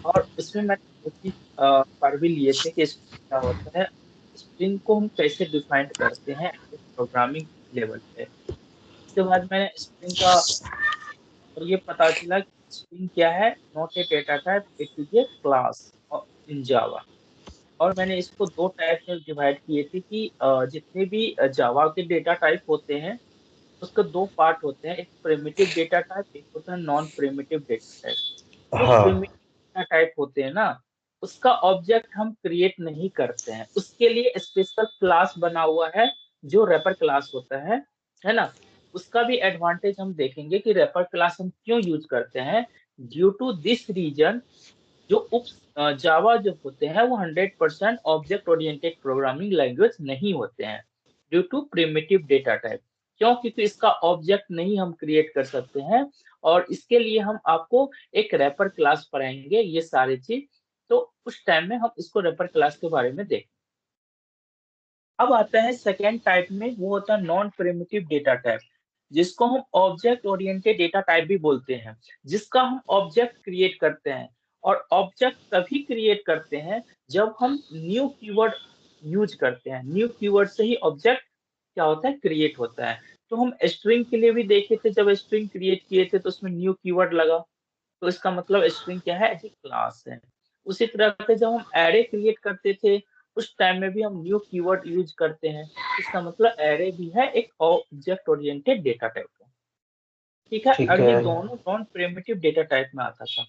और उसमें मैंने वो चीज पढ़ भी लिए थे कि स्ट्रिंग क्या होता है, स्ट्रिंग को हम कैसे डिफाइन करते हैं प्रोग्रामिंग लेवल पे। उसके बाद मैंने स्ट्रिंग का और ये पता चला कि स्ट्रिंग क्या है, not a data type, it is a class in Java. और मैंने इसको दो टाइप में डिवाइड किए थे कि जितने भी जावा के डेटा टाइप होते हैं उसके दो पार्ट होते हैं, एक प्रिमिटिव डेटा टाइप, एक होता है नॉन प्रिमिटिव डेटा टाइप। जो हाँ। प्रिमिटिव डेटा टाइप होते हैं ना, उसका ऑब्जेक्ट हम क्रिएट नहीं करते हैं, उसके लिए स्पेशल क्लास बना हुआ है जो रैपर क्लास होता है ना। उसका भी एडवांटेज हम देखेंगे कि रैपर क्लास हम क्यों यूज करते हैं। ड्यू टू दिस रीजन, जो उप जावा जो होते हैं वो 100% ऑब्जेक्ट ओरिएंटेड प्रोग्रामिंग लैंग्वेज नहीं होते हैं, due to primitive data type. क्यों? क्योंकि इसका ऑब्जेक्ट नहीं हम क्रिएट कर सकते हैं, और इसके लिए हम आपको एक रैपर क्लास पढ़ाएंगे ये सारी चीज। तो उस टाइम में हम इसको रैपर क्लास के बारे में देखें। अब आता है सेकेंड टाइप में, वो होता है नॉन प्रिमिटिव डेटा टाइप, जिसको हम ऑब्जेक्ट ओरिएंटेड डेटा टाइप भी बोलते हैं, जिसका हम ऑब्जेक्ट क्रिएट करते हैं। और ऑब्जेक्ट तभी क्रिएट करते हैं जब हम न्यू कीवर्ड यूज करते हैं। न्यू कीवर्ड से ही ऑब्जेक्ट क्या होता है, क्रिएट होता है। तो हम स्ट्रिंग के लिए भी देखे थे, जब स्ट्रिंग क्रिएट किए थे तो उसमें न्यू कीवर्ड लगा, तो इसका मतलब स्ट्रिंग क्या है, ऐसी क्लास है। उसी तरह से जब हम एरे क्रिएट करते थे उस टाइम में भी हम न्यू कीवर्ड यूज करते हैं, इसका मतलब एरे भी है एक ऑब्जेक्ट ओरिएंटेड डेटा टाइप का। ठीक है, ठीक और ये है। दोनों नॉन प्रिमिटिव डेटा टाइप में आता था।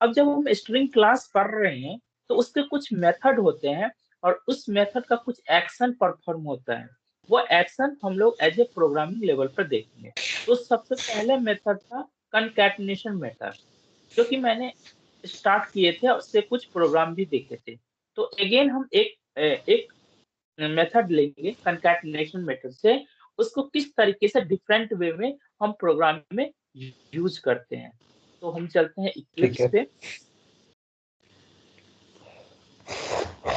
अब जब हम स्ट्रिंग क्लास पढ़ रहे हैं तो उसके कुछ मेथड होते हैं, और उस मेथड का कुछ एक्शन परफॉर्म होता है। वो एक्शन हम लोग एज ए प्रोग्रामिंग लेवल पर देखेंगे। तो सबसे पहले मेथड था कंकैटिनेशन मेथड, जो कि मैंने स्टार्ट किए थे और उससे कुछ प्रोग्राम भी देखे थे। तो अगेन हम एक मेथड लेंगे कंकैटिनेशन मेथड से, उसको किस तरीके से डिफरेंट वे में हम प्रोग्राम में यूज करते हैं। तो हम चलते हैं ठीक इक्लिप्स है। पे,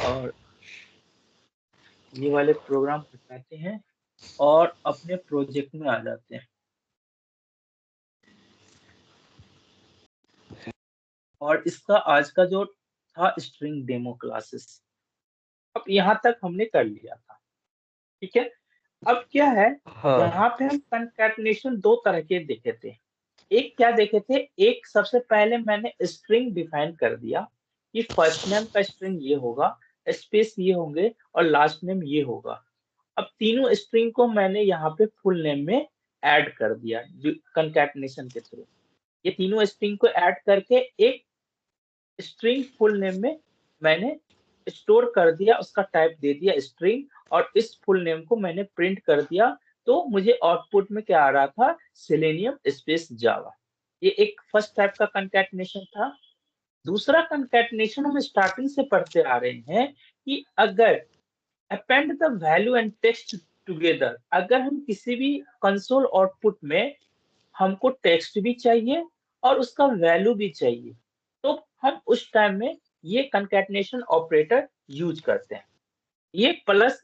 और ये वाले प्रोग्राम हटाते हैं और अपने प्रोजेक्ट में आ जाते हैं। और इसका आज का जो था स्ट्रिंग डेमो क्लासेस, अब यहाँ तक हमने कर लिया था। ठीक है, अब क्या है, हाँ। यहाँ पे हम कंकैटिनेशन दो तरह के देखे थे। एक क्या देखे थे, एक सबसे पहले मैंने स्ट्रिंग डिफाइन कर दिया कि फर्स्ट नेम का स्ट्रिंग ये होगा, स्पेस ये होंगे, और लास्ट नेम ये होगा। अब तीनों स्ट्रिंग को मैंने यहाँ पे फुल नेम में ऐड कर दिया कंकैटिनेशन के थ्रू। ये तीनों स्ट्रिंग को ऐड करके एक स्ट्रिंग फुल नेम में मैंने स्टोर कर दिया, उसका टाइप दे दिया स्ट्रिंग, और इस फुल नेम को मैंने प्रिंट कर दिया। तो मुझे आउटपुट में क्या आ रहा था, सेलेनियम स्पेस जावा। ये एक फर्स्ट टाइप का कंकैटिनेशन था। दूसरा कंकैटिनेशन हम स्टार्टिंग से पढ़ते आ रहे हैं कि अगर append the value and text together, अगर हम किसी भी कंसोल आउटपुट में हमको टेक्स्ट भी चाहिए और उसका वैल्यू भी चाहिए, तो हम उस टाइम में ये कंकैटिनेशन ऑपरेटर यूज करते हैं। ये प्लस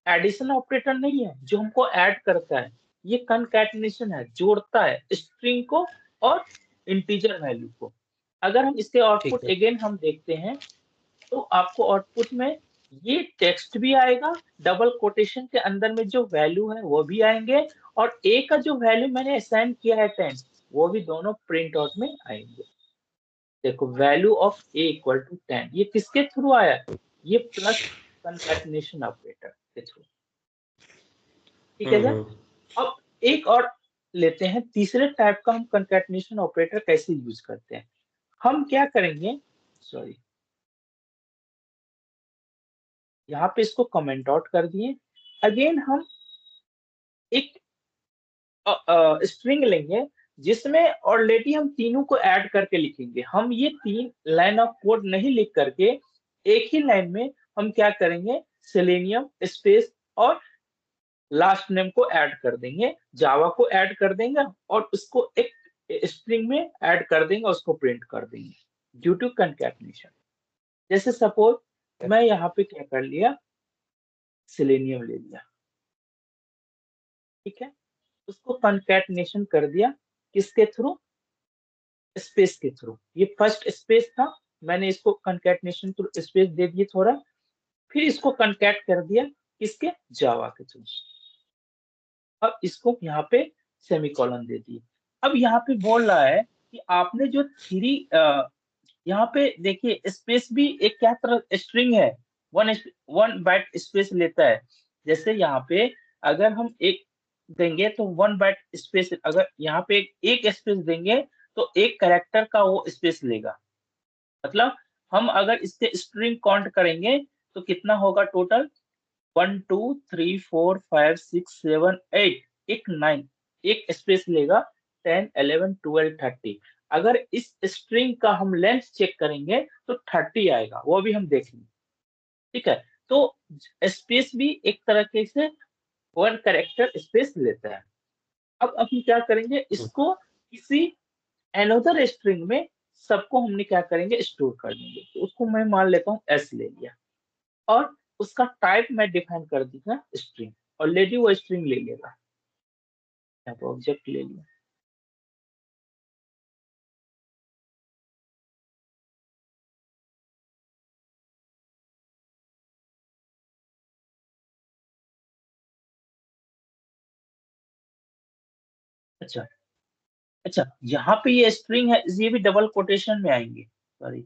एडिशन ऑपरेटर नहीं है जो हमको ऐड करता है, ये कंकैटिनेशन है, जोड़ता है स्ट्रिंग को और इंटीजर वैल्यू को। अगर हम इसके ठीक आउटपुट है। अगेन हम देखते हैं, तो आपको आउटपुट में ये टेक्स्ट भी आएगा, डबल कोटेशन के अंदर में जो वैल्यू है वो भी आएंगे, और ए का जो वैल्यू मैंने असाइन किया है 10, वो भी दोनों प्रिंट आउट में आएंगे। देखो, value of a equal to 10, ये किसके थ्रू आया, ये प्लस कंकैटिनेशन ऑपरेटर के थ्रू। ठीक है सर। हम्म। अब एक और लेते हैं, तीसरे टाइप का हम कंकैटिनेशन ऑपरेटर कैसे यूज करते हैं। हम क्या करेंगे, सॉरी, यहाँ पे इसको कमेंट आउट कर दिए। अगेन हम एक स्ट्रिंग लेंगे जिसमें ऑलरेडी हम तीनों को ऐड करके लिखेंगे। हम ये तीन लाइन ऑफ कोड नहीं लिख करके एक ही लाइन में हम क्या करेंगे, सेलेनियम स्पेस और लास्ट नेम को ऐड कर देंगे, जावा को ऐड कर देंगे, और उसको एक स्ट्रिंग में ऐड कर देंगे, उसको प्रिंट कर देंगे ड्यू टू कंकैटिनेशन। जैसे सपोज मैं यहाँ पे क्या कर लिया, सेलेनियम ले लिया। ठीक है, उसको कंकैटिनेशन कर दिया, किसके थ्रू, स्पेस के थ्रू। ये फर्स्ट स्पेस था, मैंने इसको कंकैटनेशन टू स्पेस दे दिए थोड़ा, फिर इसको कंकैट कर दिया किसके, जावा के थ्रू। अब इसको यहाँ पे सेमीकोलन दे दिए। अब यहाँ पे बोल रहा है कि आपने जो थ्री, यहाँ पे देखिए स्पेस भी एक क्या तरह स्ट्रिंग है, वन बाइट स्पेस लेता है। जैसे यहाँ पे अगर हम एक देंगे तो वन बाइट स्पेस, अगर यहाँ पे एक स्पेस देंगे तो एक कैरेक्टर का वो स्पेस लेगा। मतलब हम अगर इससे स्ट्रिंग काउंट करेंगे तो कितना होगा टोटल, 1 2 3 4 5 6 7 8, एक 9, एक स्पेस लेगा, 10 11 12 13। अगर इस स्ट्रिंग का हम लेंथ चेक करेंगे तो 30 आएगा, वो भी हम देखेंगे। ठीक है, तो स्पेस भी एक तरीके से वन कैरेक्टर स्पेस लेता है। अब हम क्या करेंगे, इसको किसी एनोदर स्ट्रिंग में सबको हमने क्या करेंगे, स्टोर कर देंगे। तो उसको मैं मान लेता हूँ एस ले लिया, और उसका टाइप मैं डिफाइन कर दूंगा स्ट्रिंग, ऑलरेडी वो स्ट्रिंग ले लेगा। यहाँ पे ऑब्जेक्ट ले लिया। अच्छा, अच्छा, यहाँ पे ये स्ट्रिंग है, ये भी डबल कोटेशन में आएंगे। Sorry,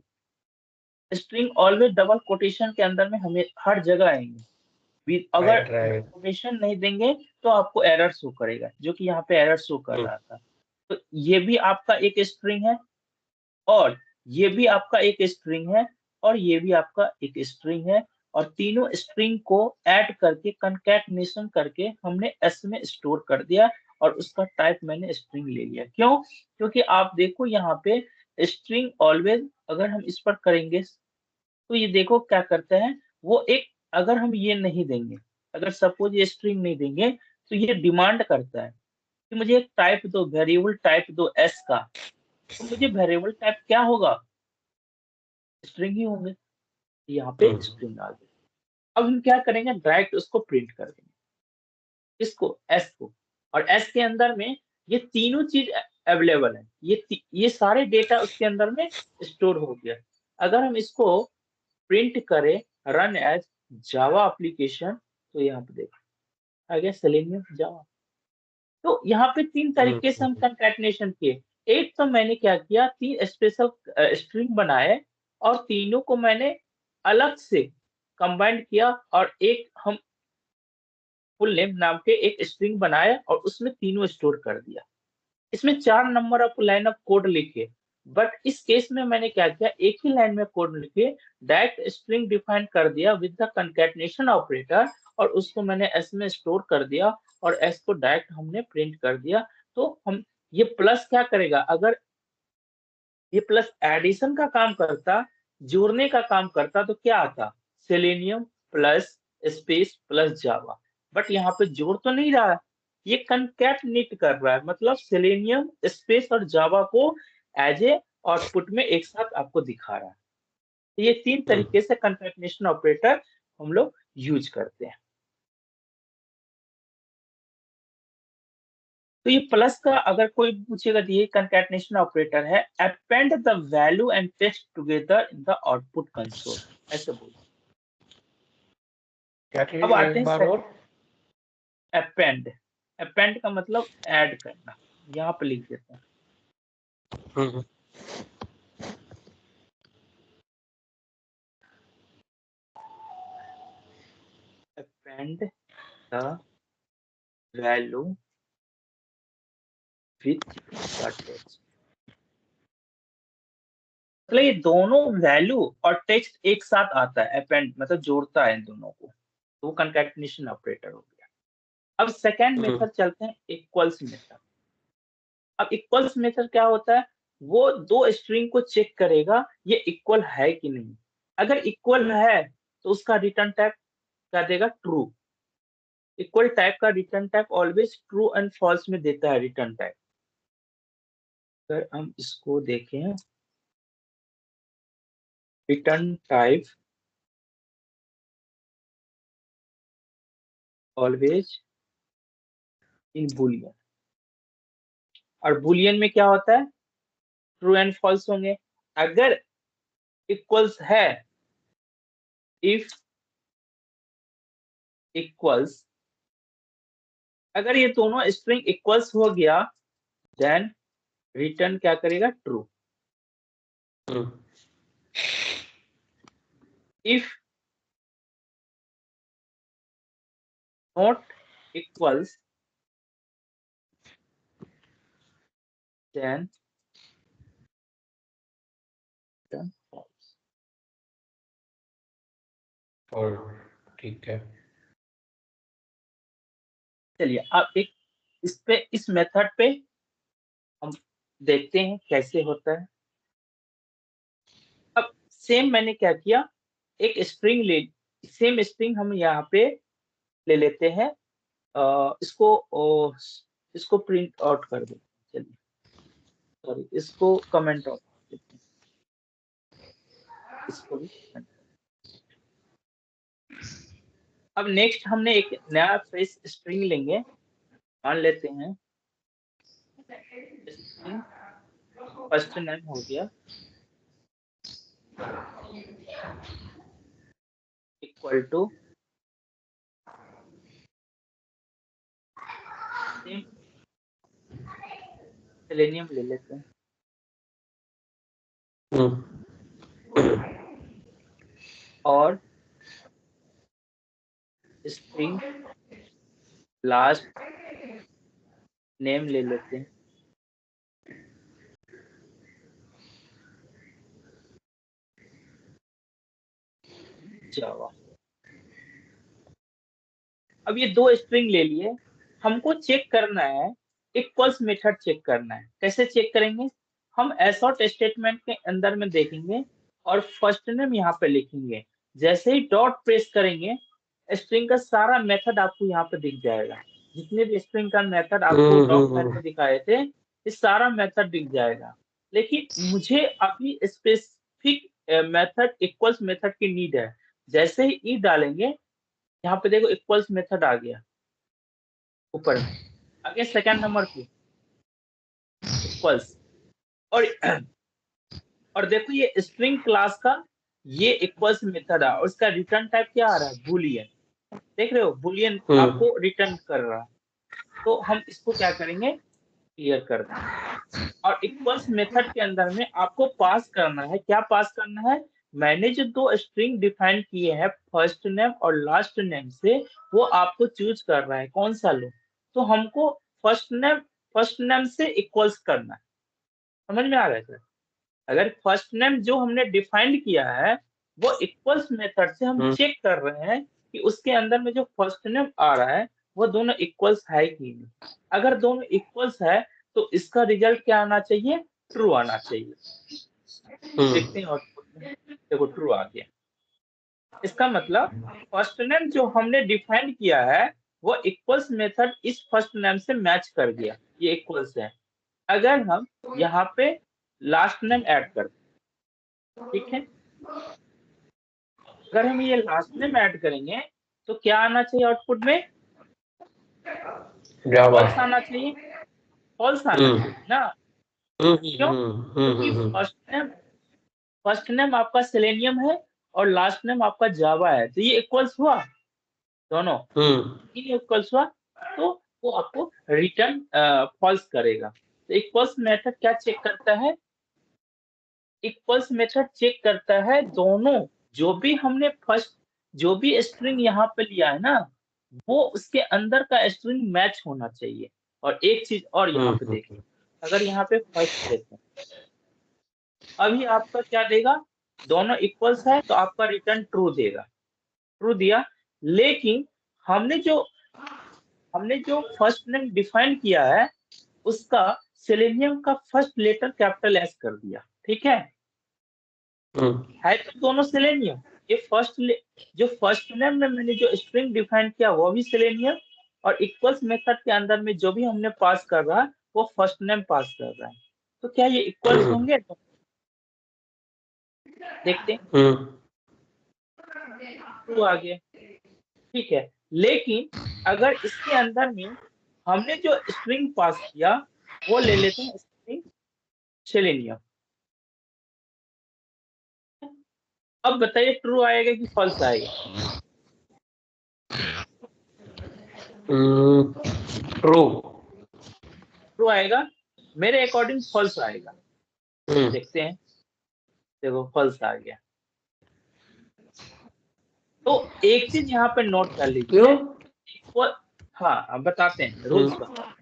string always double quotation के अंदर में हमें हर जगह आएंगे। अगर राइट राइट। कोटेशन नहीं देंगे तो आपको एरर शो करेगा, जो कि यहाँ पे एरर शो कर रहा था। तो ये भी आपका एक स्ट्रिंग है, और ये भी आपका एक स्ट्रिंग है, और ये भी आपका एक स्ट्रिंग है। और तीनों स्ट्रिंग को ऐड करके कंकैटनेशन करके हमने एस में स्टोर कर दिया, और उसका टाइप मैंने स्ट्रिंग ले लिया। क्यों? क्योंकि आप देखो यहाँ पे स्ट्रिंग ऑलवेज, अगर हम इस पर करेंगे तो ये देखो क्या करते हैं, वो एक, अगर हम ये नहीं देंगे, अगर सपोज ये स्ट्रिंग नहीं देंगे, तो ये डिमांड करता है कि मुझे एक टाइप दो, वेरिएबल टाइप दो एस का। तो मुझे वेरिएबल टाइप क्या होगा, स्ट्रिंग ही होंगे। यहाँ पे स्ट्रिंग आ गई। अब हम क्या करेंगे, डायरेक्ट उसको प्रिंट कर देंगे, इसको एस को। और एस के अंदर में ये तीनों चीज अवेलेबल है, ये सारे डेटा उसके अंदर में स्टोर हो गया। अगर हम इसको प्रिंट करें रन एज जावा एप्लीकेशन, तो यहाँ पे देखो आ गया सेलेनियम जावा। तो यहाँ पे तीन तरीके से हम कंकैटिनेशन किए। एक तो मैंने क्या किया, तीन स्पेशल स्ट्रिंग बनाए, और तीनों को मैंने अलग से कंबाइंड किया, और एक हम फुल नेम नाम के एक स्ट्रिंग बनाया, और उसमें तीनों स्टोर कर दिया। इसमें 4 number of line of code लिखे। बट इस केस में मैंने क्या किया, एक ही लाइन में कोड लिखे, डायरेक्ट स्ट्रिंग डिफाइन कर दिया विद द कंकैटिनेशन ऑपरेटर, और उसको मैंने एस में स्टोर कर दिया, और एस को डायरेक्ट हमने प्रिंट कर दिया। तो हम ये प्लस क्या करेगा, अगर ये प्लस एडिशन का काम करता, जोड़ने का काम करता, तो क्या आता, selenium plus space plus Java. But यहाँ पे जोड़ तो नहीं रहा है, ये कंकैटनेट कर रहा है, मतलब सेलेनियम स्पेस और जावा को एज ए आउटपुट में एक साथ आपको दिखा रहा है। तो ये तीन तरीके से कंकैटनेशन ऑपरेटर हम लोग यूज करते हैं। तो ये प्लस का अगर कोई पूछेगा, तो ये कंकैटनेशन ऑपरेटर है, append the value and text together in the output console, ऐसे बोल। क्या अब आते एक हैं बार और। अपेंड। अपेंड का मतलब ऐड करना, यहाँ पे लिख देते हैं। Append the value with the text. मतलब ये दोनों वैल्यू और टेक्स्ट एक साथ आता है, अपेंड मतलब जोड़ता है इन दोनों को, तो वो कंकैटिनेशन ऑपरेटर हो गया। अब सेकेंड मेथड चलते हैं, इक्वल्स मेथड। अब इक्वल्स मेथड क्या होता है, वो दो स्ट्रिंग को चेक करेगा ये इक्वल है कि नहीं। अगर इक्वल है तो उसका रिटर्न टाइप क्या देगा, ट्रू। इक्वल टाइप का return type always true and false में देता है रिटर्न टाइप। अगर हम इसको देखें, return type always in boolean, और बुलियन में क्या होता है, ट्रू एंड फॉल्स होंगे। अगर इक्वल्स है, इफ इक्वल्स, अगर ये दोनों स्ट्रिंग इक्वल्स हो गया देन रिटर्न क्या करेगा, true. If not equals then return false. और ठीक है, चलिए अब एक इस मेथड पे हम देखते हैं कैसे होता है। अब सेम मैंने क्या किया, एक स्ट्रिंग ले, सेम स्ट्रिंग हम यहाँ पे ले लेते हैं, इसको प्रिंट आउट कर देते हैं। चलिए सॉरी, इसको कमेंट आउट कर देते हैं, इसको भी comment। अब नेक्स्ट हमने एक नया फ्रेश स्ट्रिंग लेंगे, मान लेते हैं स्ट्रिंग फर्स्ट नेम हो गया इक्वल टू सेम, सेलेनियम ले लेते हैं, और स्ट्रिंग लास्ट नेम ले लेते हैं, जावा। अब ये दो स्ट्रिंग ले लिए, हमको चेक करना है, इक्वल्स मेथड चेक करना है। कैसे चेक करेंगे, हम एसॉर्ट स्टेटमेंट के अंदर में देखेंगे और फर्स्ट नेम यहाँ पे लिखेंगे। जैसे ही डॉट प्रेस करेंगे स्ट्रिंग का सारा मेथड आपको यहाँ पे दिख जाएगा। जितने भी स्ट्रिंग का मेथड आपको डॉक्यूमेंट में दिखाए थे, ये सारा मेथड दिख जाएगा। लेकिन मुझे अभी स्पेसिफिक मेथड, इक्वल्स मेथड की नीड है। जैसे ही ई डालेंगे, यहाँ पे देखो इक्वल्स मेथड आ गया ऊपर में, आगे सेकंड नंबर पे इक्वल्स, और और देखो ये स्ट्रिंग क्लास का ये इक्वल्स मेथड है और इसका रिटर्न टाइप क्या आ रहा है, बुलियन। देख रहे हो, बुलियन आपको रिटर्न कर रहा है। तो हम इसको क्या करेंगे, क्लियर कर देंगे। और इक्वल्स मेथड के अंदर में आपको पास करना है, क्या पास करना है, मैंने जो दो स्ट्रिंग डिफाइन किए हैं फर्स्ट नेम और लास्ट नेम से, वो आपको चूज कर रहा है कौन सा लो। तो हमको फर्स्ट नेम से इक्वल्स करना है। समझ में आ रहा है सर, अगर फर्स्ट नेम जो हमने डिफाइंड किया है वो इक्वल्स मेथड से हम चेक कर रहे हैं कि उसके अंदर में जो फर्स्ट नेम आ रहा है वो दोनों इक्वल्स है कि नहीं। अगर दोनों इक्वल्स है तो इसका रिजल्ट क्या आना चाहिए, ट्रू आना चाहिए। देखते हैं आउटपुट में, देखो ट्रू आ गया। इसका मतलब फर्स्ट नेम जो हमने डिफाइन किया है वो इक्वल्स मेथड इस फर्स्ट नेम से मैच कर गया, ये इक्वल्स है। अगर हम यहाँ पे लास्ट नेम ऐड करते, ठीक है, अगर हम ये लास्ट नेम ऐड करेंगे तो क्या आना चाहिए आउटपुट में, फॉल्स आना चाहिए, फॉल्स आना चाहिए ना। क्यों, क्योंकि फर्स्ट नेम आपका सेलेनियम है और लास्ट नेम आपका जावा है, तो ये इक्वल्स हुआ, दोनों इक्वल्स हुआ, तो वो आपको रिटर्न फॉल्स करेगा। तो इक्वल्स मेथड क्या चेक करता है, इक्वल्स मेथड चेक करता है दोनों, जो भी हमने फर्स्ट, जो भी स्ट्रिंग यहाँ पे लिया है ना, वो उसके अंदर का स्ट्रिंग मैच होना चाहिए। और एक चीज और यहाँ पे देखिए, अगर यहाँ पे फर्स्ट देते हैं, अभी आपका क्या देगा, दोनों इक्वल्स है तो आपका रिटर्न ट्रू देगा, ट्रू दिया। लेकिन हमने जो फर्स्ट नेम डिफाइन किया है उसका सेलेनियम का फर्स्ट लेटर कैपिटल एस कर दिया, ठीक है तो दोनों सेलेनियम, ये जो फर्स्ट नेम में मैंने जो स्ट्रिंग डिफाइन किया वो भी सेलेनियम, और इक्वल्स मेथड के अंदर में जो भी हमने पास कर रहा है वो फर्स्ट नेम पास कर रहा है। तो क्या ये इक्वल्स होंगे, तो देखते हैं, ट्रू आ गया, ठीक है। लेकिन अगर इसके अंदर में हमने जो स्ट्रिंग पास किया वो ले लेते हैं स्ट्रिंग सेलेनियम, अब बताइए ट्रू आएगा कि फॉल्स आएगा? ट्रू। ट्रू आएगा, मेरे अकॉर्डिंग फॉल्स आएगा। देखते हैं, देखो फॉल्स आ गया। तो एक चीज यहाँ पे नोट कर लीजिए, क्यों? हाँ अब बताते हैं, रूल्स बताते हैं।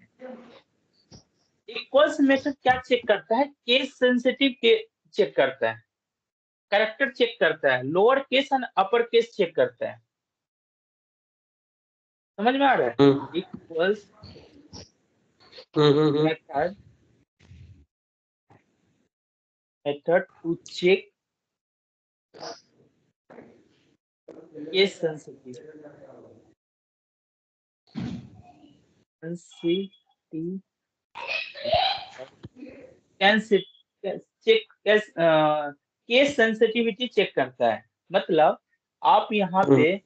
इक्वल्स मेथड क्या चेक करता है? केस सेंसिटिव के चेक करता है, कैरेक्टर चेक करता है, lower case and upper case check करता है। समझ में आ रहा है? Equals method to check case sensitive check case sensitivity check करता है। मतलब आप यहाँ पे,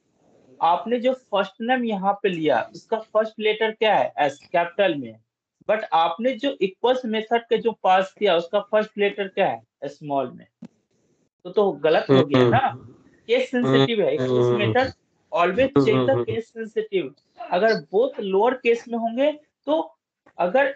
आपने जो फर्स्ट नेम यहाँ पे लिया उसका फर्स्ट लेटर क्या है? एस, कैपिटल में। बट आपने जो इक्वल्स मेथड के जो पास किया उसका फर्स्ट लेटर क्या है? स्मॉल में। तो गलत हो गया ना। केस सेंसिटिव है equals method, always check the case sensitive. अगर बोथ लोअर केस में होंगे तो, अगर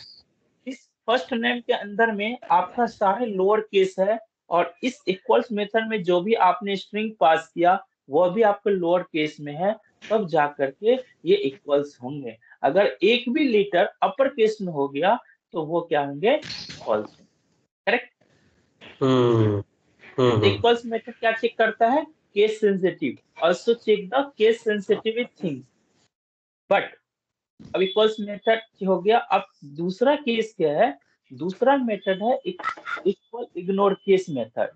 इस फर्स्ट नेम के अंदर में आपका सारे लोअर केस है और इस इक्वल्स मेथड में जो भी आपने स्ट्रिंग पास किया वो भी आपके लोअर केस में है, तब जा करके ये इक्वल्स होंगे। अगर एक भी लेटर अपर केस में हो गया तो वो क्या होंगे? फॉल्स। करेक्ट। इक्वल्स मेथड क्या चेक करता है? Case sensitive. Also check the case sensitive things. But अब इक्वल्स मेथड हो गया। अब दूसरा केस क्या है? दूसरा मेथड है इक्वल इग्नोर केस मेथड।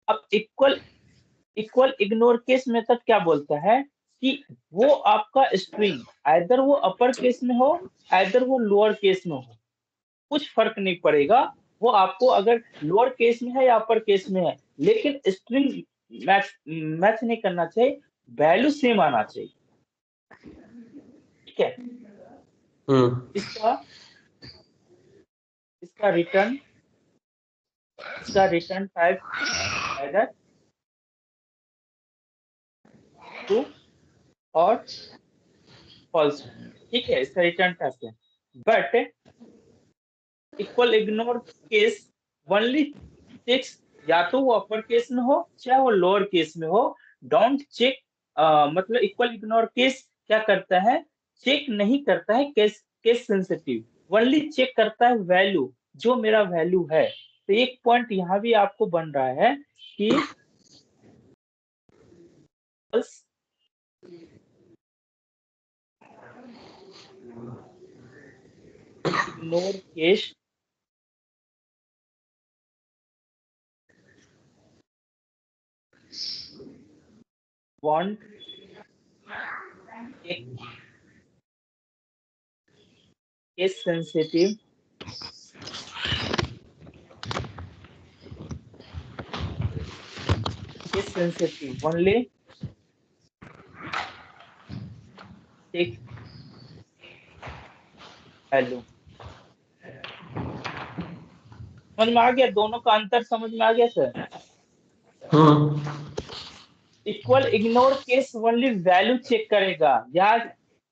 अब इक्वल इग्नोर केस मेथड क्या बोलता है कि वो आपका स्ट्रिंग आइदर वो अपर केस में हो आइदर वो लोअर केस में हो, कुछ फर्क नहीं पड़ेगा। वो आपको अगर लोअर केस में है या अपर केस में है, लेकिन स्ट्रिंग मैच मैच नहीं करना चाहिए, वैल्यू सेम आना चाहिए। ठीक है। इसका इसका रिटर्न टाइप आएगा ट्रू और फॉल्स। ठीक है, इसका रिटर्न टाइप है। But equal ignore case only checks, या तो वो अपर केस में हो चाहे वो लोअर केस में हो। डोंट चेक, मतलब इक्वल इग्नोर केस क्या करता है? चेक नहीं करता है case case sensitive, only check करता है वैल्यू, जो मेरा वैल्यू है। तो एक पॉइंट यहाँ भी आपको बन रहा है कि इग्नोर केस वांट एक case sensitive only take value. समझ में आ गया? दोनों का अंतर समझ में आ गया sir? Equal ignore case only value check करेगा,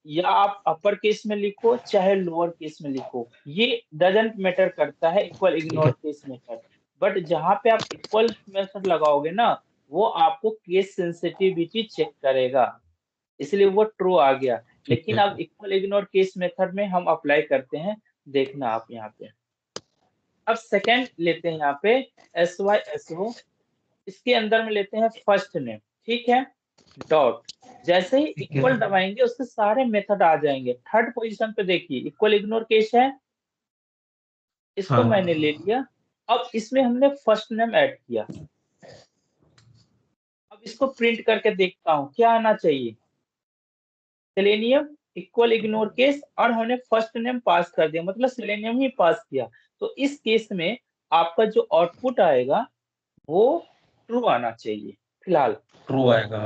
या आप अपर केस में लिखो चाहे लोअर केस में लिखो, ये डजंट मैटर करता है इक्वल ठीक इग्नोर है। Case method. बट जहां पे आप इक्वल मेथड लगाओगे ना, वो आपको केस सेंसिटिविटी चेक करेगा, इसलिए वो ट्रू आ गया। ठीक लेकिन है। अब इक्वल इग्नोर केस मेथड में हम अप्लाई करते हैं, देखना आप यहाँ पे। अब सेकेंड लेते हैं यहाँ पे SYSO, इसके अंदर में लेते हैं फर्स्ट नेम। ठीक है, डॉट, जैसे ही ठीक है। इक्वल दबाएंगे उसके सारे मेथड आ जाएंगे। थर्ड पोजीशन पे देखिए इक्वल इग्नोर केस है, इसको मैंने ले हाँ। लिया। अब इसमें हमने फर्स्ट नेम ऐड किया। अब इसको प्रिंट करके देखता हूँ क्या आना चाहिए। सेलेनियम इक्वल इग्नोर केस और हमने फर्स्ट नेम पास कर दिया, मतलब सेलेनियम ही पास किया। तो इस केस में आपका जो आउटपुट आएगा वो ट्रू आना चाहिए फिलहाल। ट्रू आएगा।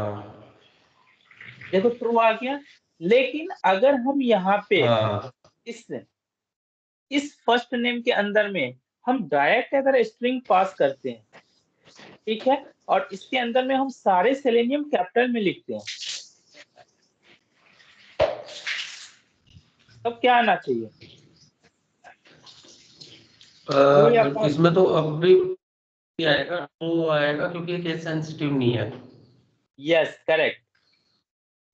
देखो ट्रू आ गया। लेकिन अगर हम यहाँ पे हाँ। इस फर्स्ट नेम के अंदर में हम डायरेक्ट अगर स्ट्रिंग पास करते हैं, ठीक है, और इसके अंदर में हम सारे सेलेनियम कैपिटल में लिखते हैं, तब क्या आना चाहिए? कोई आपको इसमें तो अब भी आएगा, वो आएगा क्योंकि केस सेंसिटिव नहीं है। यस करेक्ट,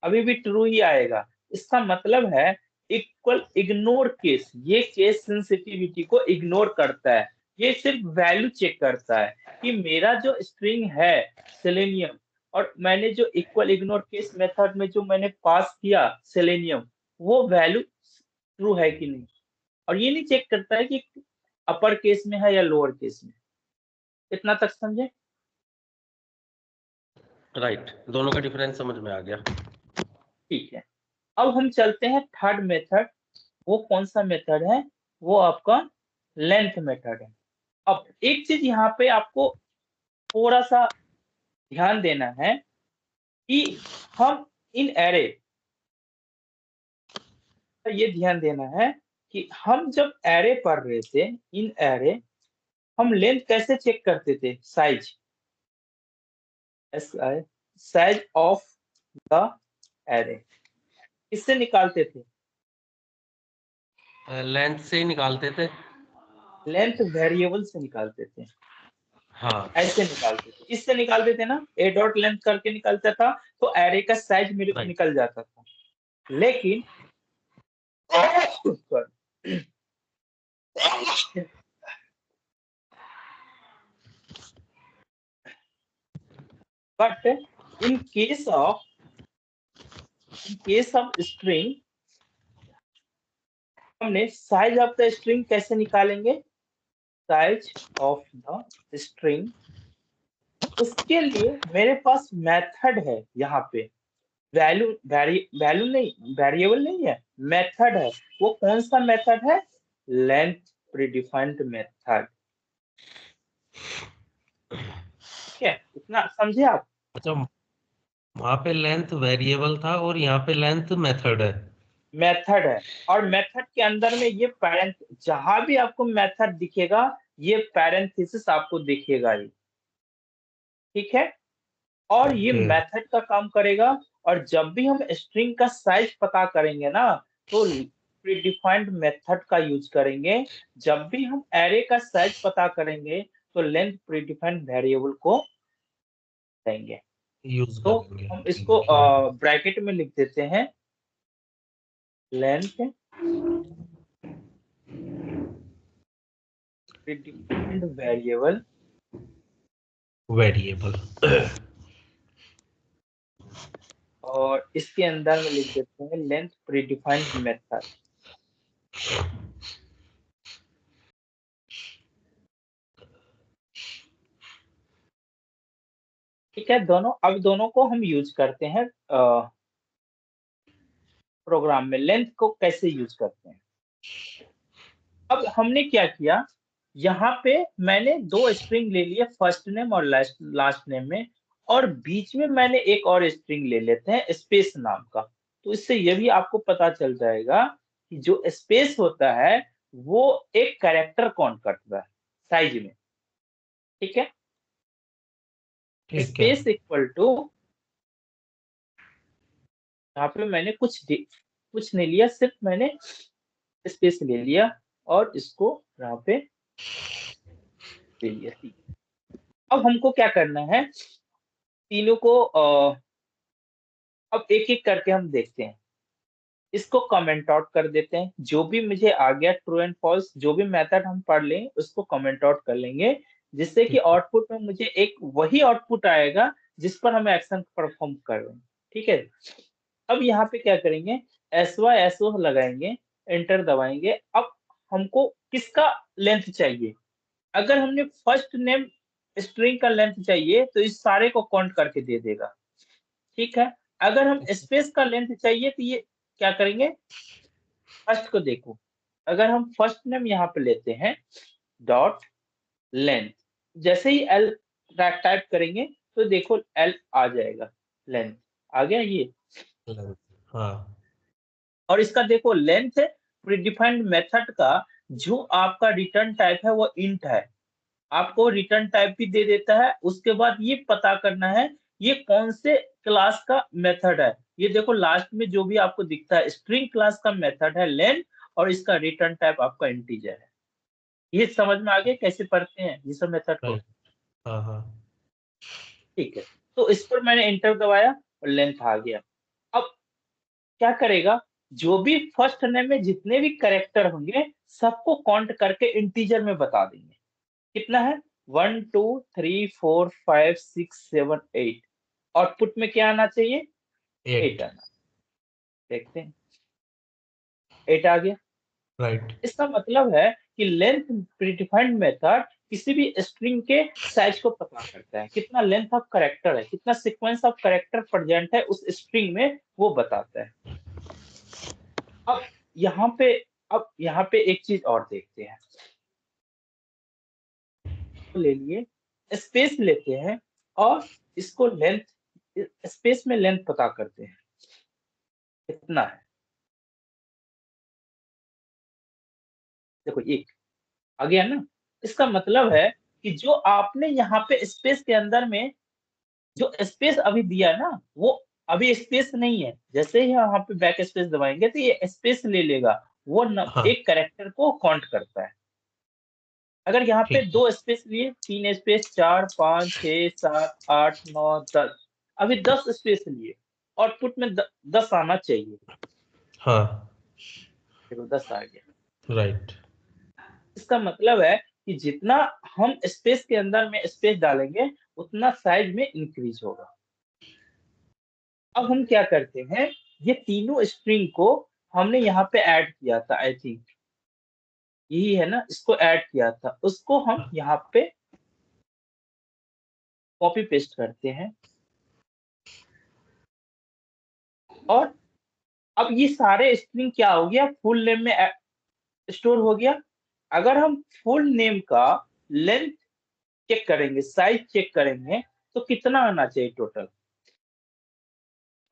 अभी भी ट्रू ही आएगा। इसका मतलब है इक्वल इग्नोर केस, ये केस सेंसिटिविटी को इग्नोर करता है, ये सिर्फ वैल्यू चेक करता है कि मेरा जो स्ट्रिंग है सेलेनियम, और मैंने जो इक्वल इग्नोर केस मेथड में जो मैंने पास किया सेलेनियम, वो वैल्यू ट्रू है कि नहीं, और ये नहीं चेक करता है कि अपर केस में है या लोअर केस में। इतना तक समझे? राइट, दोनों का डिफरेंस समझ में आ गया। ठीक है, अब हम चलते हैं थर्ड मेथड। वो कौन सा मेथड है? वो आपका लेंथ मेथड है। अब एक चीज यहाँ पे आपको थोड़ा सा ध्यान देना है कि हम इन एरे, ये ध्यान देना है कि हम जब एरे पढ़ रहे थे, इन एरे हम लेंथ कैसे चेक करते थे? Size, size of the array किससे निकालते थे? लेंथ से ही निकालते थे। लेंथ वेरिएबल से निकालते थे। हाँ, ऐसे निकालते थे, इससे निकालते थे ना, ए डॉट लेंथ करके निकलता था, तो एरे का साइज मेरे को राइट। निकल जाता था। लेकिन but in case of string, हमने साइज ऑफ द स्ट्रिंग कैसे निकालेंगे? साइज ऑफ द स्ट्रिंग, उसके लिए मेरे पास मेथड है यहाँ पे, वैल्यू नहीं, वेरिएबल नहीं है, मेथड है। वो कौन सा मेथड है? Length predefined method. ठीक है, इतना समझे आप? अच्छा, वहां पे लेंथ वेरिएबल था और यहाँ पे लेंथ मेथड है। मेथड है, और मेथड के अंदर में ये पैरेंट, जहां भी आपको मेथड दिखेगा, ये पैरेंथेसिस आपको दिखेगा ये। ठीक है, और ये ओके। मेथड का काम करेगा। और जब भी हम स्ट्रिंग का साइज पता करेंगे ना, तो प्रीडिफाइंड मेथड का यूज करेंगे। जब भी हम एरे का साइज पता करेंगे, तो लेंथ प्रीडिफाइंड वेरिएबल को देंगे। यूज तो करेंगे, हम इसको ठीक है। ब्रैकेट में लिख देते हैं, लेंथ प्रीडिफाइंड वेरिएबल, वेरिएबल। और इसके अंदर में लिख देते हैं लेंथ प्रीडिफाइंड मेथड। ठीक है, अब दोनों को हम यूज करते हैं प्रोग्राम में। लेंथ को कैसे यूज करते हैं? अब हमने क्या किया, यहाँ पे मैंने दो स्ट्रिंग ले लिए, फर्स्ट नेम और लास्ट नेम में, और बीच में मैंने एक और स्ट्रिंग ले लेते हैं स्पेस नाम का। तो इससे ये भी आपको पता चल जाएगा कि जो स्पेस होता है वो एक कैरेक्टर काउंट करता है साइज में। ठीक है, ठीक है। स्पेस इक्वल टू, यहाँ पे मैंने कुछ नहीं लिया, सिर्फ मैंने स्पेस ले लिया और इसको यहाँ पे ले लिया। ठीक, अब हमको क्या करना है, तीनों को अब एक एक करके हम देखते हैं। इसको कमेंट आउट कर देते हैं, जो भी मुझे आ गया ट्रू एंड फॉल्स, जो भी मेथड हम पढ़ लें उसको कमेंट आउट कर लेंगे, जिससे कि ठीक है। आउटपुट में मुझे एक वही आउटपुट आएगा जिस पर हम एक्शन परफॉर्म कर रहे हैं। ठीक है, अब यहाँ पे क्या करेंगे, SYSO लगाएंगे, एंटर दबाएंगे। अब हमको किसका लेंथ चाहिए? अगर हमने फर्स्ट नेम स्ट्रिंग का लेंथ चाहिए तो इस सारे को काउंट करके दे देगा। ठीक है, अगर हम स्पेस का लेंथ चाहिए तो ये क्या करेंगे, फर्स्ट को देखो, अगर हम फर्स्ट नेम यहाँ पे लेते हैं डॉट लेंथ, जैसे ही एल टाइप करेंगे तो देखो एल आ जाएगा, लेंथ आ गया ये। हाँ। और इसका देखो लेंथ प्रीडिफाइंड मेथड का जो आपका रिटर्न टाइप है वो इंट है। आपको रिटर्न टाइप भी दे देता है। उसके बाद ये पता करना है ये कौन से क्लास का मेथड है। ये देखो लास्ट में जो भी आपको दिखता है स्ट्रिंग क्लास का मेथड है लेन, और इसका रिटर्न टाइप आपका इंटीजर है। ये समझ में आ गया कैसे पढ़ते हैं ये सब मेथड को? राइट। हाँ हाँ। ठीक है, तो इस पर मैंने एंटर दबाया और लेंथ आ गया। अब क्या करेगा, जो भी फर्स्ट नेम में जितने भी कैरेक्टर होंगे सबको काउंट करके इंटीजर में बता देंगे कितना है। 1 2 3 4 5 6 7 8। आउटपुट में क्या आना चाहिए? 8 8। आना। देखते हैं, 8 आ गया। राइट। इसका मतलब है कि लेंथ प्रीडिफाइंड मेथड किसी भी स्ट्रिंग के साइज को पता करता है, कितना लेंथ ऑफ कैरेक्टर है, कितना सीक्वेंस ऑफ कैरेक्टर प्रेजेंट है उस स्ट्रिंग में, वो बताता है। अब यहाँ पे अब यहाँ पे एक चीज और देखते हैं। तो ले लिए, स्पेस लेते हैं और इसको लेंथ, स्पेस में लेंथ पता करते हैं कितना है। देखो एक आ गया ना। इसका मतलब है कि जो आपने यहाँ पे स्पेस के अंदर में जो स्पेस अभी दिया ना, वो अभी स्पेस नहीं है। जैसे ही यहाँ पे बैक स्पेस दबाएंगे तो ये स्पेस ले लेगा। वो हाँ एक कैरेक्टर को काउंट करता है। अगर यहाँ पे ठीक है। 2 स्पेस लिए, 3 स्पेस, 4 5 6 7 8 9 10, अभी 10 स्पेस लिए, आउटपुट में 10 आना चाहिए। हाँ। देखो 10 आ गया। राइट। इसका मतलब है कि जितना हम स्पेस के अंदर में स्पेस डालेंगे उतना साइज में इंक्रीज होगा। अब हम क्या करते हैं, ये तीनों स्ट्रिंग को हमने यहाँ पे ऐड किया था, आई थिंक यही है ना, इसको ऐड किया था, उसको हम यहाँ पे कॉपी पेस्ट करते हैं। और अब ये सारे स्ट्रिंग क्या हो गया, फुल नेम में स्टोर हो गया। अगर हम फुल नेम का लेंथ चेक करेंगे, साइज चेक करेंगे, तो कितना आना चाहिए टोटल।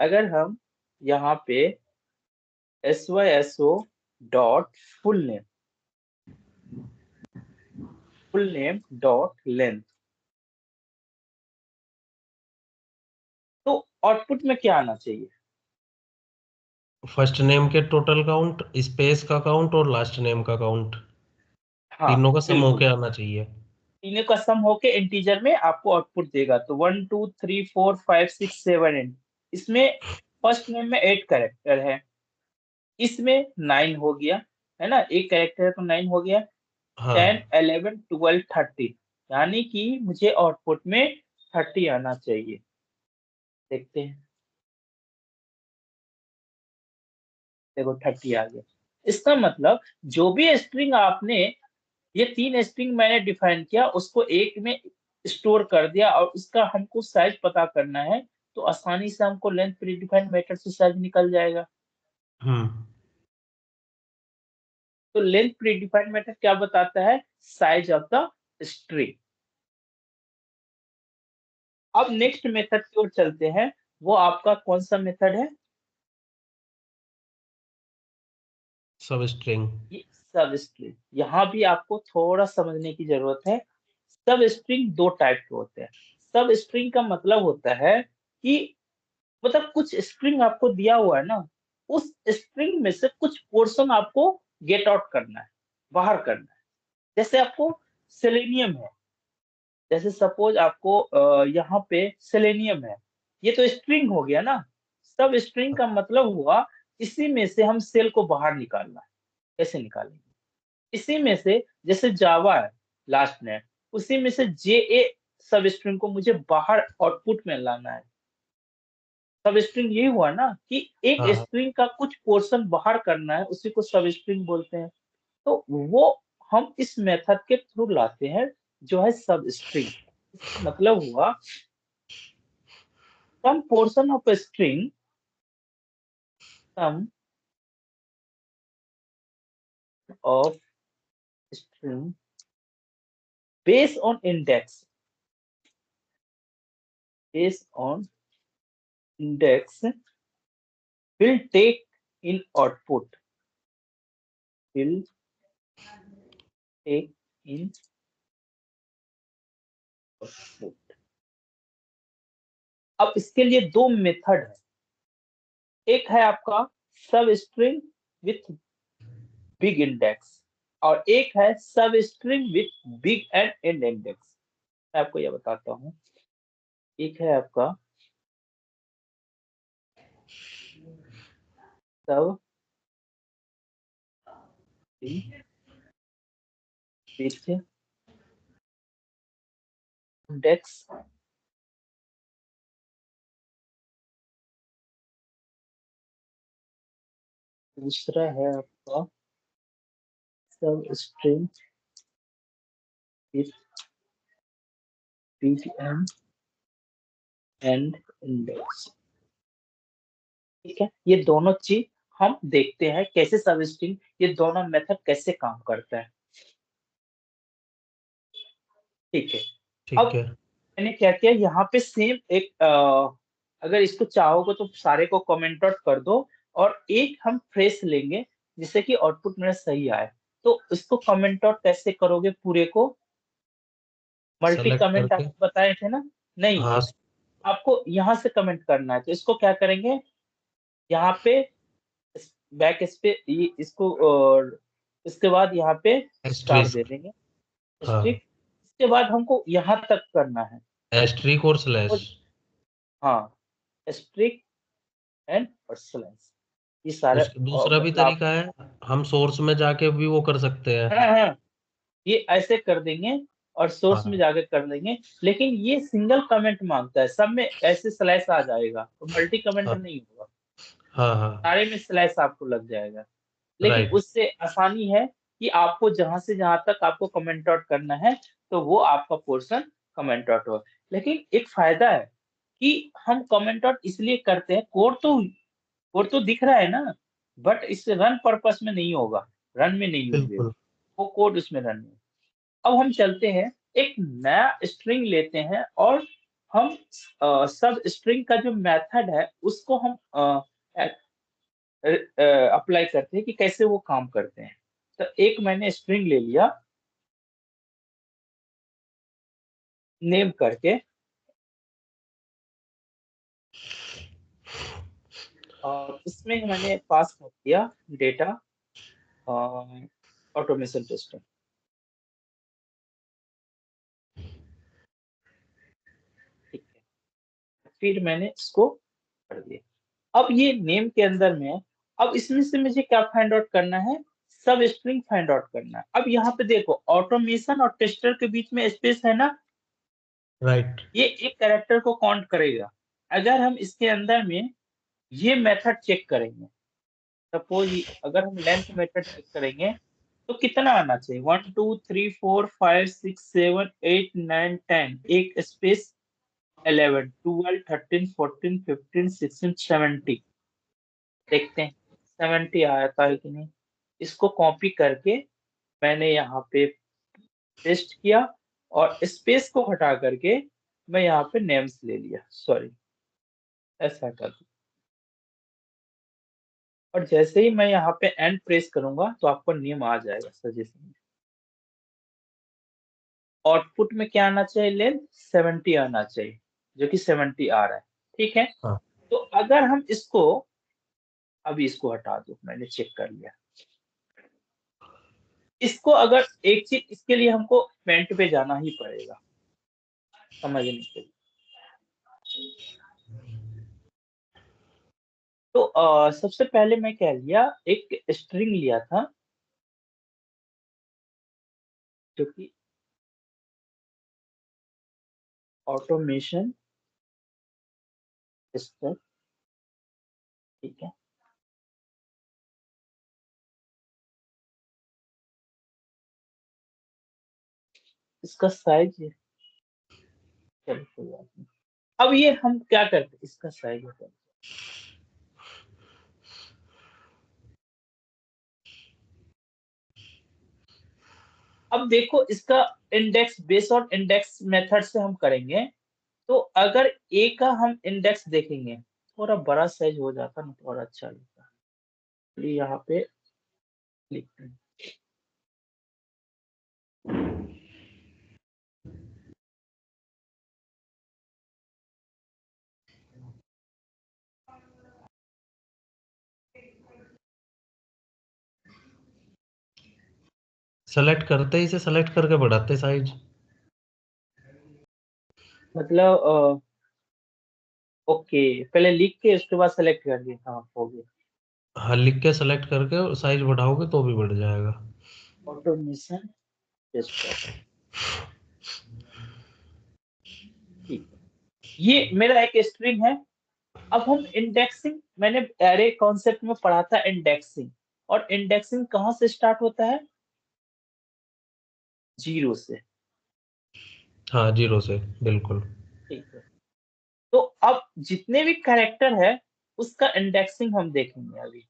अगर हम यहाँ पे SYSO dot full name dot length, तो आउटपुट में क्या आना चाहिए? फर्स्ट नेम के टोटल काउंट, स्पेस का काउंट और लास्ट नेम का काउंट, हाँ तीनों का सम बिल्कुल, होके आना चाहिए। तीनों का सम होके इंटीजर में आपको आउटपुट देगा। तो 1 2 3 4 5 6 7 8, इसमें फर्स्ट नेम में 8 कैरेक्टर है, इसमें 9 हो गया, है ना, एक कैरेक्टर है तो 9 हो गया। 10 हाँ 11 12 13, यानी कि मुझे आउटपुट में 30 आना चाहिए। देखते हैं, देखो 30 आ गया। इसका मतलब जो भी स्ट्रिंग आपने, ये 3 स्ट्रिंग मैंने डिफाइन किया, उसको एक में स्टोर कर दिया और उसका हमको साइज पता करना है, तो आसानी से हमको लेंथ प्रीडिफाइंड मेथड से साइज निकल जाएगा। हम्म। तो लेंथ प्रीडिफाइंड मेथड क्या बताता है, साइज ऑफ द स्ट्रिंग। अब नेक्स्ट मेथड की ओर चलते हैं, वो आपका कौन सा मेथड है? सब स्ट्रिंग। ये सब स्ट्रिंग। यहाँ भी आपको थोड़ा समझने की जरूरत है। सब स्ट्रिंग दो टाइप के होते हैं। सब स्ट्रिंग का मतलब होता है कि मतलब कुछ स्ट्रिंग आपको दिया हुआ है ना, उस स्ट्रिंग में से कुछ पोर्शन आपको गेट आउट करना है, बाहर करना है। जैसे आपको सेलेनियम है, जैसे सपोज आपको यहाँ पे सेलेनियम है, ये तो स्ट्रिंग हो गया ना। सब स्ट्रिंग का मतलब हुआ इसी में से हम सेल को बाहर निकालना है। कैसे निकालेंगे? इसी में से जैसे जावा है लास्ट नेम, उसी में से JA सब स्ट्रिंग को मुझे बाहर आउटपुट में लाना है। सब स्ट्रिंग यही हुआ ना कि एक हाँ हाँ। स्ट्रिंग का कुछ पोर्शन बाहर करना है, उसी को सब स्ट्रिंग बोलते हैं। तो वो हम इस मेथड के थ्रू लाते हैं, जो है सब स्ट्रिंग। मतलब हुआ some portion of a string, some of string based on index, based on index will take in output, will take in output. अब इसके लिए दो मेथड है, एक है आपका सब स्ट्रिंग विथ बिग इंडेक्स और एक है सब string with big and and index. मैं आपको यह बताता हूँ, एक है आपका सब विथ इंडेक्स, दूसरा है आपका सब string with big and index. ठीक है, ये दोनों चीज हम देखते हैं कैसे सब स्ट्रिंग, ये दोनों मेथड कैसे काम करता है। ठीक है, ठीक अब है। मैंने क्या किया यहाँ पे सेम एक अगर इसको चाहोगे तो सारे को कमेंट आउट कर दो और एक हम फ्रेश लेंगे जिससे कि आउटपुट मेरा सही आए। तो इसको कमेंट आउट कैसे करोगे पूरे को, मल्टी सेलेक्ट कमेंट करके। आपको बताए थे ना, नहीं हाँ। आपको यहाँ से कमेंट करना है। तो इसको क्या करेंगे, यहाँ पे बैक इस पे ये इसको और इसके बाद यहाँ पे स्टार दे एस्ट्रिस्क। देंगे हाँ, स्ट्रिक। इसके बाद हमको यहाँ तक करना है एस्ट्रिक और स्लैश। और हाँ स्ट्रिक एंड और स्लैश, ये सारे उसका दूसरा भी मतलब तरीका है, हम सोर्स में जाके भी वो कर सकते हैं। हाँ हाँ ये ऐसे कर देंगे और सोर्स में हाँ जाके कर देंगे, लेकिन ये सिंगल कमेंट मांगता है, सब में ऐसे स्लैश आ जाएगा तो मल्टी कमेंट हाँ नहीं होगा, हाँ हाँ। सारे में स्लैश आपको लग जाएगा। लेकिन राइट। उससे आसानी है कि आपको जहां से जहां तक आपको कमेंट आउट करना है तो वो आपका पोर्शन कमेंट आउट हो। लेकिन एक फायदा है कि हम कमेंट आउट इसलिए करते हैं, कोड तो दिख रहा है ना, बट इससे रन पर्पस में नहीं होगा, रन में नहीं यूज होगा, बिल्कुल। वो कोड उसमें रन नहीं। अब हम चलते हैं एक नया स्ट्रिंग लेते हैं और हम सब स्ट्रिंग का जो मेथड है उसको हम अप्लाई करते हैं कि कैसे वो काम करते हैं। तो एक मैंने स्ट्रिंग ले लिया नेम करके और इसमें मैंने पास कर दिया डेटा ऑटोमेशन टेस्टिंग। ठीक है, फिर मैंने इसको कर दिया। अब ये नेम के अंदर में है, अब इसमें से मुझे क्या फाइंड आउट करना है, सब स्ट्रिंग फाइंड आउट करना है। अब यहाँ पे देखो ऑटोमेशन और टेस्टर के बीच में स्पेस है ना, राइट। ये एक कैरेक्टर को काउंट करेगा। अगर हम इसके अंदर में ये मेथड चेक करेंगे, सपोज अगर हम लेंथ मेथड चेक करेंगे तो कितना आना चाहिए, 1 2 3 4 5 6 7 8 9 10, एक स्पेस 11 12 13 14 15 16 17। देखते हैं 70 आता है कि नहीं। इसको कॉपी करके मैंने यहाँ पे पेस्ट किया और स्पेस को हटा करके मैं यहाँ पे नेम्स ले लिया, सॉरी ऐसा कर दूं। और जैसे ही मैं यहाँ पे एंड प्रेस करूंगा तो आपको नेम आ जाएगा सजेशन में। आउटपुट में क्या आना चाहिए, लेंथ 70 आना चाहिए, जो कि 70 आ रहा है। ठीक है, हाँ। तो अगर हम इसको अभी इसको हटा दो, मैंने चेक कर लिया। इसको अगर एक चीज इसके लिए हमको पेंट पे जाना ही पड़ेगा समझने के लिए। तो सबसे पहले मैं क्या लिया, एक स्ट्रिंग लिया था जो कि ऑटोमेशन स्टेप। ठीक है, इसका साइज, चलो कोई बात नहीं। अब ये हम क्या करते हैं, इसका साइज होता है। अब देखो इसका इंडेक्स बेस और इंडेक्स मेथड से हम करेंगे। तो अगर ए का हम इंडेक्स देखेंगे, थोड़ा बड़ा साइज हो जाता ना तो और अच्छा लगता। चलिए यहाँ पे लिखते हैं, सेलेक्ट करते ही से सेलेक्ट करके बढ़ाते साइज। मतलब ओके, पहले लिख के उसके बाद सेलेक्ट कर दिया, हाँ हो गया। हाँ, लिख के सेलेक्ट करके साइज बढ़ाओगे तो भी बढ़ जाएगा। ऑटोमेशन डेस्कटॉप, ठीक है। ये मेरा एक स्ट्रिंग है। अब हम इंडेक्सिंग, मैंने एरे कॉन्सेप्ट में पढ़ा था इंडेक्सिंग, और इंडेक्सिंग कहाँ से स्टार्ट होता है? 0 से। हाँ, 0 से, बिल्कुल। ठीक है। तो अब जितने भी कैरेक्टर है उसका इंडेक्सिंग हम देखेंगे अभी।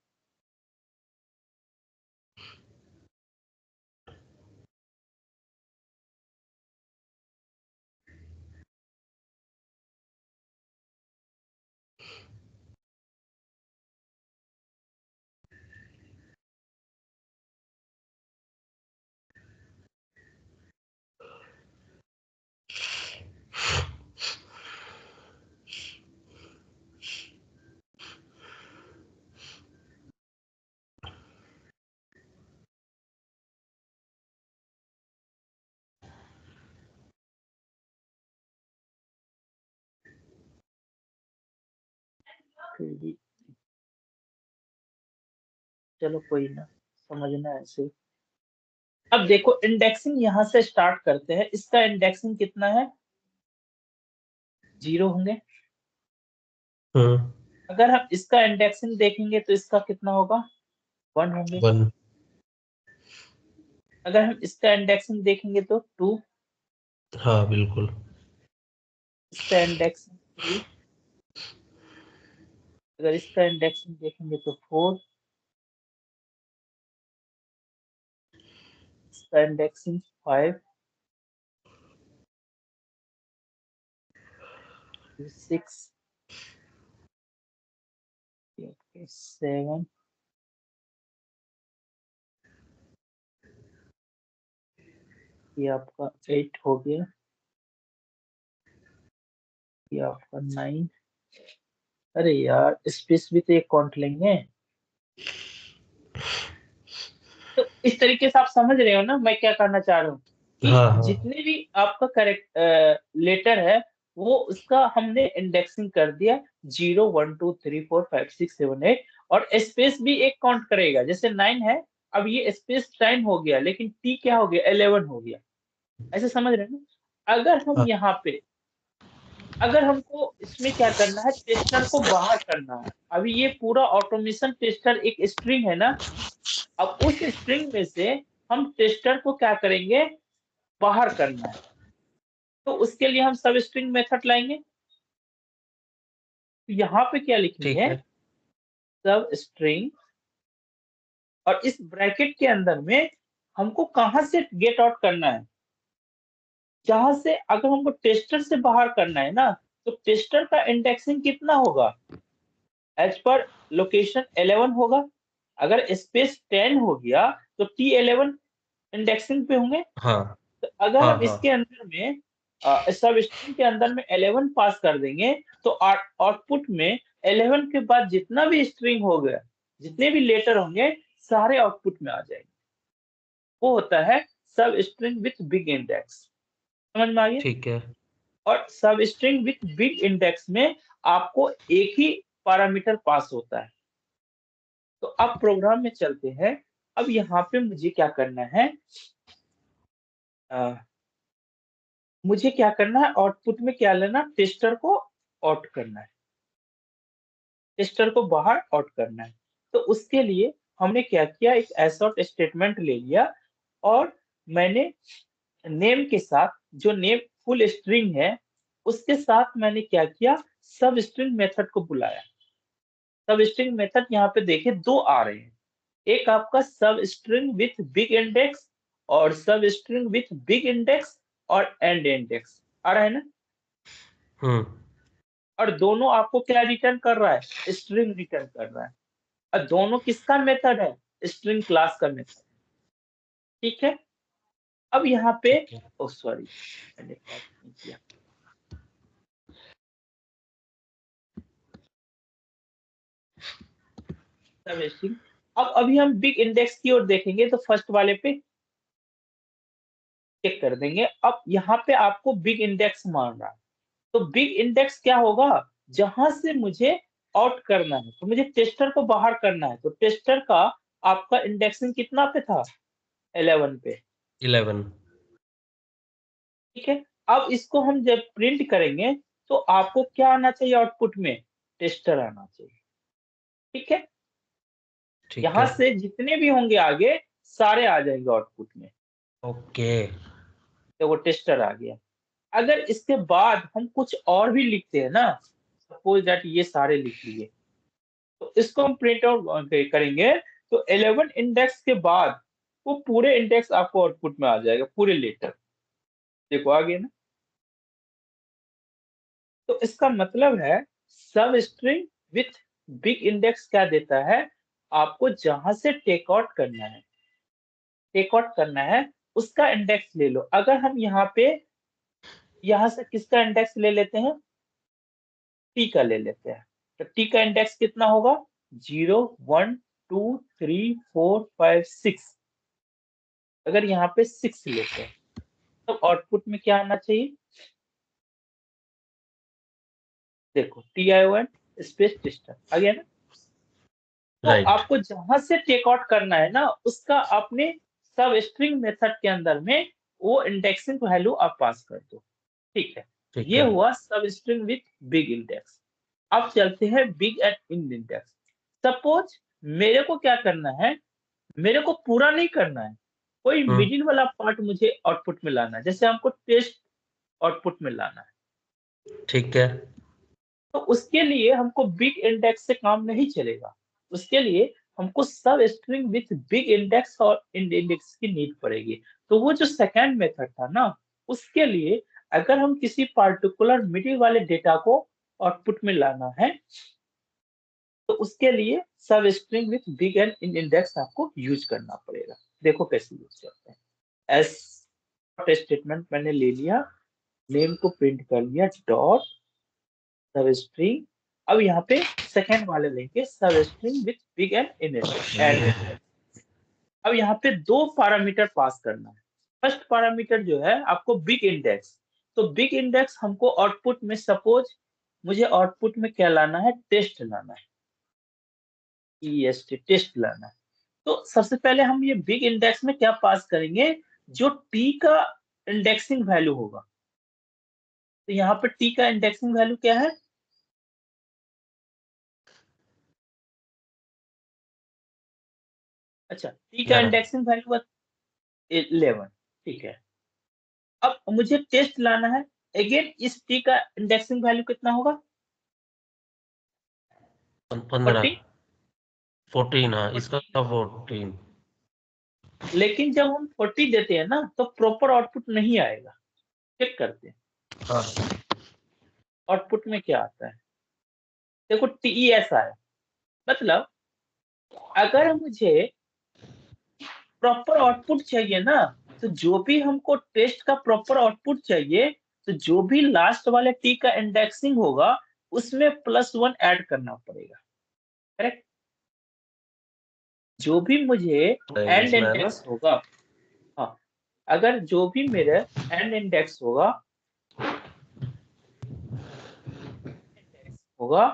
चलो कोई ना, समझना ऐसे। अब देखो इंडेक्सिंग यहां से स्टार्ट करते हैं, इसका इंडेक्सिंग कितना है? 0 होंगे। हम्म। अगर हम इसका इंडेक्सिंग देखेंगे तो इसका कितना होगा? 1 होंगे। 1। अगर हम इसका इंडेक्सिंग देखेंगे तो 2। हाँ, बिल्कुल। इसका इंडेक्सिंग 3। अगर इसका इंडेक्सिंग देखेंगे तो 4। इसका इंडेक्सिंग 5, 6, 7। ये आपका 8 हो गया। ये आपका 9। अरे यार, स्पेस भी तो एक काउंट लेंगे। तो इस तरीके से आप समझ रहे हो ना मैं क्या करना चाह रहा हूँ? कि हाँ, हाँ। जितने भी आपका करेक्ट लेटर है, वो उसका हमने इंडेक्सिंग कर दिया। 0, 1, 2, 3, 4, 5, 6, 7, 8। और स्पेस भी एक काउंट करेगा, जैसे 9 है। अब ये स्पेस 10 हो गया, लेकिन टी क्या हो गया? 11 हो गया। ऐसे समझ रहे हैं ना? अगर हम हाँ, यहाँ पे, अगर हमको इसमें क्या करना है, टेस्टर को बाहर करना है। अभी ये पूरा ऑटोमेशन टेस्टर एक स्ट्रिंग है ना। अब उस स्ट्रिंग में से हम टेस्टर को क्या करेंगे? बाहर करना है। तो उसके लिए हम सब स्ट्रिंग मेथड लाएंगे। तो यहाँ पे क्या ठीक लिखेंगे? है। सब स्ट्रिंग, और इस ब्रैकेट के अंदर में हमको कहाँ से गेट आउट करना है? जहां से अगर हमको टेस्टर से बाहर करना है ना, तो टेस्टर का इंडेक्सिंग कितना होगा? एज पर लोकेशन 11 होगा। अगर स्पेस 10 हो गया तो T11 इंडेक्सिंग पे होंगे। हाँ, तो अगर हाँ, हम हाँ, इसके अंदर में सब स्ट्रिंग के अंदर में 11 पास कर देंगे, तो आउटपुट में 11 के बाद जितना भी स्ट्रिंग हो गया, जितने भी लेटर होंगे, सारे आउटपुट में आ जाएंगे। वो होता है सब स्ट्रिंग विथ बिग इंडेक्स। समझ में आ गया? ठीक है। और सब स्ट्रिंग विथ बिग इंडेक्स में आपको एक ही पैरामीटर पास होता है। तो अब प्रोग्राम में चलते हैं। अब यहाँ पे मुझे क्या करना है? अ, मुझे क्या करना है, आउटपुट में क्या लेना? टेस्टर को आउट करना है। टेस्टर को बाहर आउट करना है। तो उसके लिए हमने क्या किया, एक एसॉर्ट स्टेटमेंट ले लिया। और मैंने नेम के साथ, जो नेम फुल स्ट्रिंग है, उसके साथ मैंने क्या किया, सब स्ट्रिंग मेथड को बुलाया। सब स्ट्रिंग मेथड यहाँ पे देखिए दो आ रहे हैं। एक आपका सब स्ट्रिंग विथ बिग इंडेक्स, और सब स्ट्रिंग विथ बिग इंडेक्स और एंड इंडेक्स आ रहा है ना। हम्म। और दोनों आपको क्या रिटर्न कर रहा है? स्ट्रिंग रिटर्न कर रहा है। और दोनों किसका मेथड है? स्ट्रिंग क्लास का मेथड। ठीक है। अब यहाँ पे, ठीक है। ओ सॉरी, मैंने कॉपी नहीं किया। सब स्ट्रिंग। अब अभी हम बिग इंडेक्स की ओर देखेंगे, तो फर्स्ट वाले पे चेक कर देंगे। अब यहाँ पे आपको बिग इंडेक्स मान रहा है, तो बिग इंडेक्स क्या होगा, जहां से मुझे आउट करना है, तो मुझे टेस्टर को बाहर करना है, तो टेस्टर का आपका इंडेक्सिंग कितना पे था, 11 पे, 11। ठीक है। अब इसको हम जब प्रिंट करेंगे तो आपको क्या आना चाहिए आउटपुट में, टेस्टर आना चाहिए, ठीक है। ठीक यहाँ है। से जितने भी होंगे आगे सारे आ जाएंगे आउटपुट में, ओके। तो वो टेस्टर आ गया। अगर इसके बाद हम कुछ और भी लिखते हैं ना, सपोज दैट ये सारे लिख लिए, तो इसको हम प्रिंट आउट करेंगे, तो 11 इंडेक्स के बाद वो पूरे इंडेक्स आपको आउटपुट में आ जाएगा, पूरे लेटर, देखो आ गया ना। तो इसका मतलब है सब स्ट्रिंग विथ बिग इंडेक्स क्या देता है, आपको जहां से टेक आउट करना है, टेक आउट करना है उसका इंडेक्स ले लो। अगर हम यहाँ पे यहाँ से किसका इंडेक्स ले लेते हैं, टी का ले लेते हैं, तो टी का इंडेक्स कितना होगा, 0 1 2 3 4 5 6। अगर यहाँ पे 6 लेते हैं तो आउटपुट में क्या आना चाहिए, देखो TION स्पेस टेस्टर आ गया ना। तो राइट। आपको जहां से टेक आउट करना है ना, उसका आपने सब स्ट्रिंग मेथड के अंदर में वो इंडेक्सिंग वैल्यू आप पास कर दो, ठीक है। ठीक ये है। हुआ सब स्ट्रिंग विथ बिग इंडेक्स। अब चलते हैं big and in index. Suppose मेरे को क्या करना है, मेरे को पूरा नहीं करना है, कोई हम्म। मिडिल वाला पार्ट मुझे आउटपुट में लाना है, जैसे हमको टेस्ट आउटपुट में लाना है, ठीक है। तो उसके लिए हमको बिग इंडेक्स से काम नहीं चलेगा। उसके लिए हमको सब स्ट्रिंग विथ बिग इंडेक्स और इंडेक्स की नीड पड़ेगी। तो वो जो सेकेंड मेथड था ना, उसके लिए अगर हम किसी पार्टिकुलर मिडिल वाले डेटा को आउटपुट में लाना है, तो उसके लिए सब string with big and in index आपको यूज करना पड़ेगा। देखो कैसे यूज करते हैं। एस स्टेटमेंट मैंने ले लिया, नेम को प्रिंट कर लिया, डॉट सब स्ट्रिंग। अब यहाँ पे सेकेंड वाले लेंगे, सब string with big and in index. अब यहाँ पे दो पैरामीटर पास करना है। फर्स्ट पैरामीटर जो है आपको बिग इंडेक्स, तो बिग इंडेक्स हमको आउटपुट में, सपोज मुझे आउटपुट में क्या लाना है, टेस्ट लाना है, टेस्ट लाना है। तो सबसे पहले हम ये बिग इंडेक्स में क्या पास करेंगे, जो टी का इंडेक्सिंग वैल्यू होगा। तो यहाँ पे टी का इंडेक्सिंग वैल्यू क्या है, अच्छा टी का 11। इंडेक्सिंग वैल्यू 11, ठीक है। अब मुझे टेस्ट लाना है, अगेन इस टी का इंडेक्सिंग वैल्यू कितना होगा, 15। 40। 14। हाँ, इसका 40, 14। लेकिन जब हम 40 देते हैं ना तो प्रॉपर आउटपुट नहीं आएगा। चेक करते हैं हाँ। आउटपुट में क्या आता है, देखो TES आया। मतलब अगर मुझे प्रॉपर आउटपुट चाहिए ना, तो जो भी हमको टेस्ट का प्रॉपर आउटपुट चाहिए, तो जो भी लास्ट वाले टी का इंडेक्सिंग होगा उसमें +1 ऐड करना पड़ेगा, करेक्ट। जो भी मुझे एंड इसमें है ना। इंडेक्स होगा, हाँ, अगर जो भी मेरे एंड इंडेक्स होगा, होगा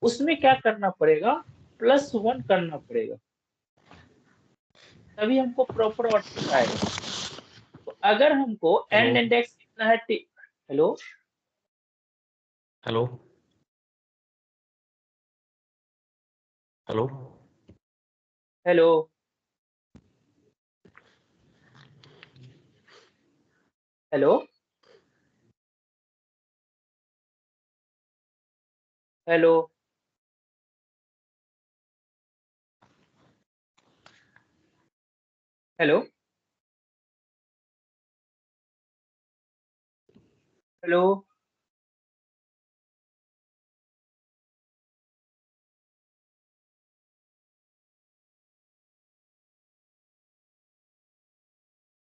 उसमें क्या करना पड़ेगा, +1 करना पड़ेगा, तभी हमको प्रॉपर आउटपुट आएगा। तो अगर हमको हेलो। एंड इंडेक्स कितना है, hello, hello. Hello. Hello, hello, hello, hello, hello,